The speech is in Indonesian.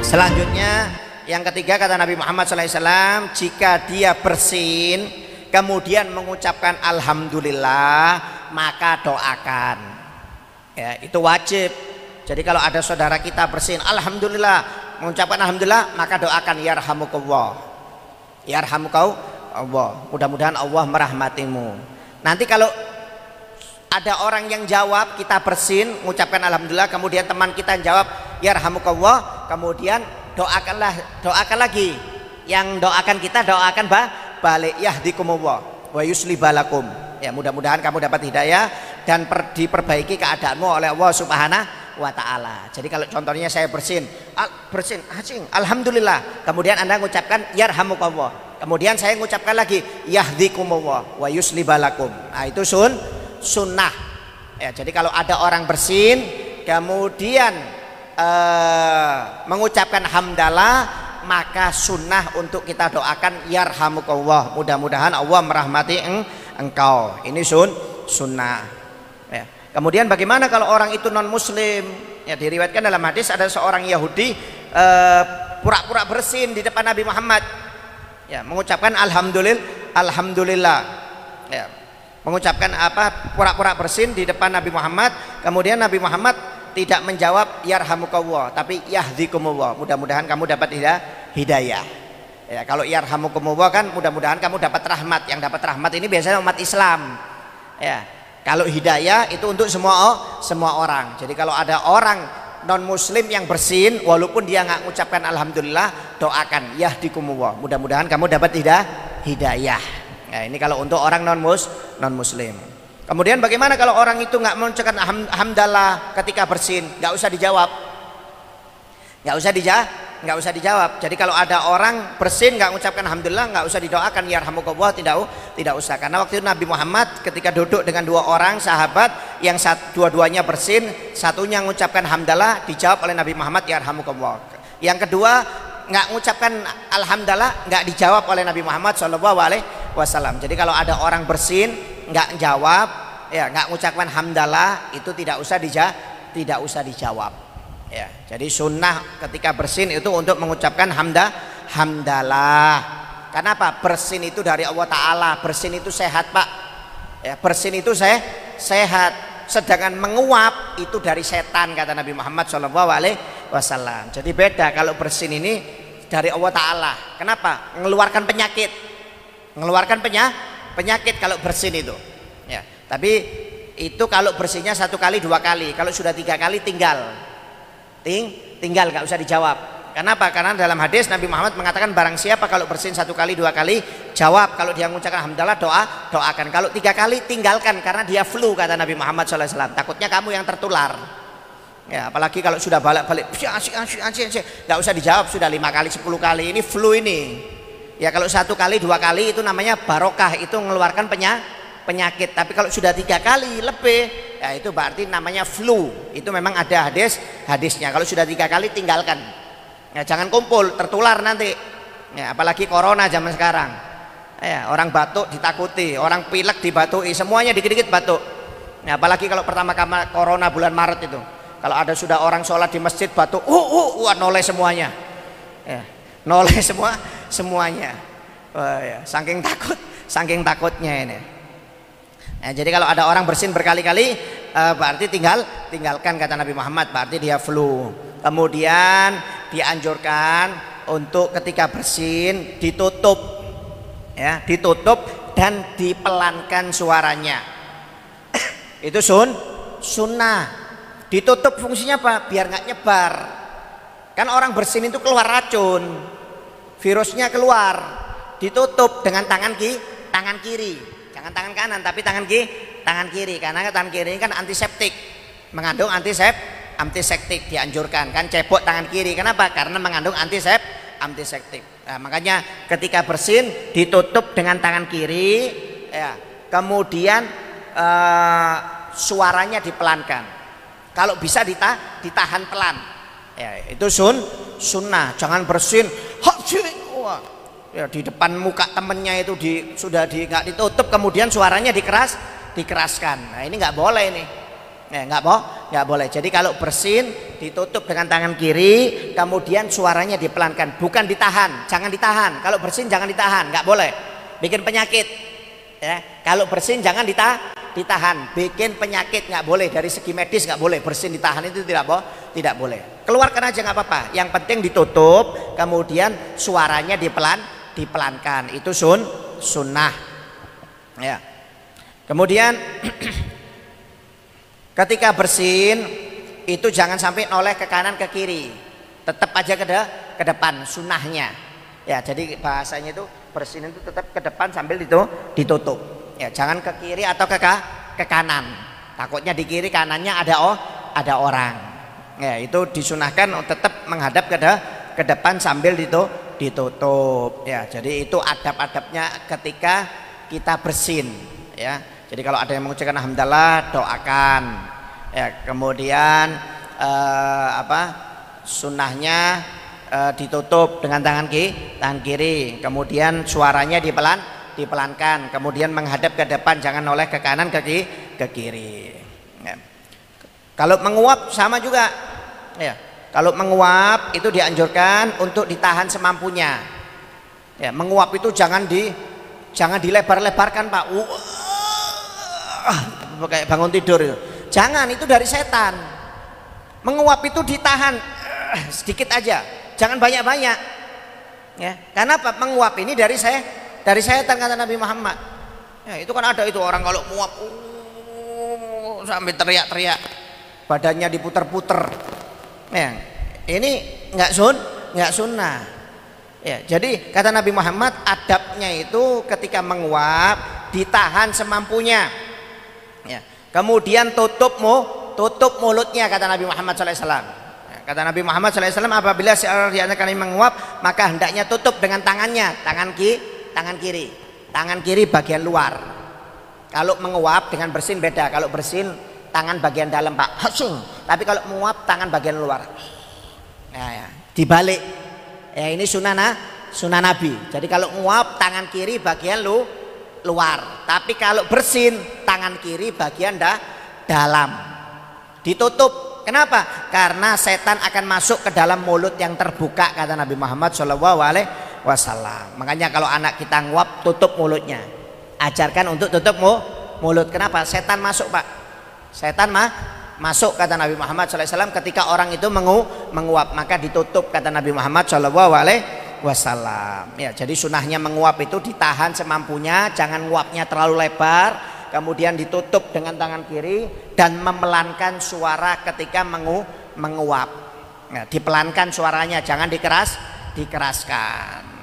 Selanjutnya yang ketiga kata Nabi Muhammad SAW, jika dia bersin kemudian mengucapkan alhamdulillah maka doakan. Ya, itu wajib. Jadi kalau ada saudara kita bersin alhamdulillah, mengucapkan alhamdulillah, maka doakan yarhamukallah. Yarhamukallah. Mudah-mudahan Allah merahmatimu. Nanti kalau ada orang yang jawab kita bersin mengucapkan alhamdulillah, kemudian teman kita jawab yarhamukallah, kemudian doakan lagi. Yang doakan kita doakan balik yahdikumullah wa yusli balakum. Ya, mudah-mudahan kamu dapat hidayah dan diperbaiki keadaanmu oleh Allah Subhanahu wa ta'ala. Jadi kalau contohnya saya bersin alhamdulillah, kemudian Anda mengucapkan yarhamukallah, kemudian saya mengucapkan lagi yahdikumullah wa yusli balakum. Nah, itu sunnah. Ya, jadi kalau ada orang bersin kemudian mengucapkan hamdalah, maka sunnah untuk kita doakan yarhamukallah, mudah-mudahan Allah merahmati engkau. Ini sunnah. Ya. Kemudian bagaimana kalau orang itu non muslim? Ya, diriwayatkan dalam hadis ada seorang Yahudi pura-pura bersin di depan Nabi Muhammad. Ya, mengucapkan alhamdulillah. Ya. Mengucapkan pura-pura bersin di depan Nabi Muhammad, kemudian Nabi Muhammad tidak menjawab yarhamukallah tapi yahdikumullah, mudah-mudahan kamu dapat hidayah. Ya, kalau yarhamukumullah kan mudah-mudahan kamu dapat rahmat. Yang dapat rahmat ini biasanya umat Islam. Ya, kalau hidayah itu untuk semua orang. Jadi kalau ada orang non muslim yang bersin walaupun dia nggak mengucapkan alhamdulillah, doakan yahdikumullah, mudah-mudahan kamu dapat hidayah. Ya, ini kalau untuk orang non muslim. Kemudian bagaimana kalau orang itu nggak mengucapkan hamdalah ketika bersin? Nggak usah dijawab. Nggak usah dijawab. Jadi kalau ada orang bersin nggak mengucapkan alhamdulillah, nggak usah didoakan yarhamukallah, tidak usah. Karena waktu itu Nabi Muhammad ketika duduk dengan dua orang sahabat yang dua-duanya bersin, satunya mengucapkan hamdalah, dijawab oleh Nabi Muhammad yarhamukallah. Yang kedua nggak mengucapkan alhamdulillah, nggak dijawab oleh Nabi Muhammad SAW. Jadi kalau ada orang bersin nggak jawab, ya nggak mengucapkan hamdalah, itu tidak usah dijawab. Ya, jadi sunnah ketika bersin itu untuk mengucapkan hamdalah. Kenapa? Bersin itu dari Allah Ta'ala, bersin itu sehat, Pak. Ya, bersin itu sehat. Sedangkan menguap itu dari setan, kata Nabi Muhammad SAW. Jadi beda kalau bersin ini dari Allah Ta'ala. Kenapa? Mengeluarkan penyakit. Penyakit kalau bersin itu. Ya, tapi itu kalau bersihnya 1 kali 2 kali. Kalau sudah 3 kali tinggal nggak usah dijawab. Kenapa? Karena dalam hadis Nabi Muhammad mengatakan barang siapa kalau bersin 1 kali 2 kali jawab, kalau dia mengucapkan hamdalah doakan, kalau 3 kali tinggalkan karena dia flu, kata Nabi Muhammad SAW. Takutnya kamu yang tertular. Ya, apalagi kalau sudah balik-balik nggak usah dijawab, sudah 5 kali 10 kali ini flu ini. Ya, kalau 1 kali 2 kali itu namanya barokah, itu mengeluarkan penyakit. Tapi kalau sudah 3 kali lebih, ya itu berarti namanya flu. Itu memang ada hadisnya. Kalau sudah 3 kali tinggalkan. Ya, jangan kumpul, tertular nanti. Ya, apalagi corona zaman sekarang. Ya, orang batuk ditakuti, orang pilek dibatui, semuanya dikit-dikit batuk. Ya, apalagi kalau pertama kali corona bulan Maret itu. Kalau ada sudah orang sholat di masjid batuk, noleh semuanya. Ya, noleh semuanya. Ya, saking takutnya ini. Nah, jadi kalau ada orang bersin berkali-kali, berarti tinggalkan, kata Nabi Muhammad, berarti dia flu. Kemudian dianjurkan untuk ketika bersin ditutup, ya, ditutup dan dipelankan suaranya. Itu sunnah. Ditutup fungsinya apa? Biar nggak nyebar. Kan orang bersin itu keluar racun, virusnya keluar. Ditutup dengan tangan kiri, jangan tangan kanan tapi tangan kiri, karena tangan kiri ini kan antiseptik, mengandung antiseptik, dianjurkan kan cebok tangan kiri. Kenapa? Karena mengandung antiseptik. Nah, makanya ketika bersin ditutup dengan tangan kiri, ya, kemudian suaranya dipelankan. Kalau bisa ditahan pelan, ya, itu sunnah. Jangan bersin ya, di depan muka temennya itu sudah nggak ditutup, kemudian suaranya dikeraskan. Nah, ini nggak boleh ini. Ya, nggak boleh. Jadi kalau bersin ditutup dengan tangan kiri, kemudian suaranya dipelankan, bukan ditahan, jangan ditahan. Kalau bersin jangan ditahan, nggak boleh, bikin penyakit. Ya, kalau bersin jangan ditahan, bikin penyakit, nggak boleh. Dari segi medis nggak boleh, bersin ditahan itu tidak boleh. Keluarkan aja nggak apa-apa. Yang penting ditutup, kemudian suaranya dipelankan. Itu sunnah. Ya. Kemudian ketika bersin itu jangan sampai noleh ke kanan ke kiri, tetap aja ke depan sunnahnya. Ya, jadi bahasanya itu bersin itu tetap ke depan sambil ditutup. Ya, jangan ke kiri atau ke kanan. Takutnya di kiri kanannya ada orang. Ya, itu disunahkan tetap menghadap ke depan sambil ditutup. Ya, jadi itu adab-adabnya ketika kita bersin. Ya, jadi kalau ada yang mengucapkan alhamdulillah, doakan. Ya, kemudian sunnahnya ditutup dengan tangan kiri, kemudian suaranya dipelankan, kemudian menghadap ke depan, jangan noleh ke kanan ke kiri. Ya. Kalau menguap sama juga. Ya, kalau menguap itu dianjurkan untuk ditahan semampunya. Ya, menguap itu jangan dilebar-lebarkan, Pak. Kayak bangun tidur itu. Jangan, itu dari setan. Menguap itu ditahan sedikit aja, jangan banyak-banyak. Ya, karena apa? Menguap ini dari setan kata Nabi Muhammad. Ya, itu kan ada itu orang kalau menguap sampai teriak-teriak, badannya diputer-puter. Ya, ini nggak sunnah. Ya, jadi kata Nabi Muhammad adabnya itu ketika menguap ditahan semampunya. Ya. Kemudian tutup mulutnya kata Nabi Muhammad SAW. Kata Nabi Muhammad SAW, apabila seorang di antara kalian menguap, maka hendaknya tutup dengan tangannya, tangan kiri bagian luar. Kalau menguap dengan bersin beda. Kalau bersin tangan bagian dalam, Pak. Tapi kalau menguap tangan bagian luar. Nah, ya. Dibalik. Ya, ini sunnah Nabi. Jadi kalau menguap tangan kiri bagian luar, tapi kalau bersin tangan kiri bagian dalam ditutup. Kenapa? Karena setan akan masuk ke dalam mulut yang terbuka kata Nabi Muhammad SAW. Makanya kalau anak kita nguap, tutup mulutnya, ajarkan untuk tutup mulut. Kenapa? Setan masuk, Pak. Setan masuk kata Nabi Muhammad SAW ketika orang itu menguap, maka ditutup kata Nabi Muhammad SAW. Ya, jadi sunahnya menguap itu ditahan semampunya, jangan nguapnya terlalu lebar, kemudian ditutup dengan tangan kiri dan memelankan suara ketika menguap. Nah, dipelankan suaranya, jangan dikeraskan.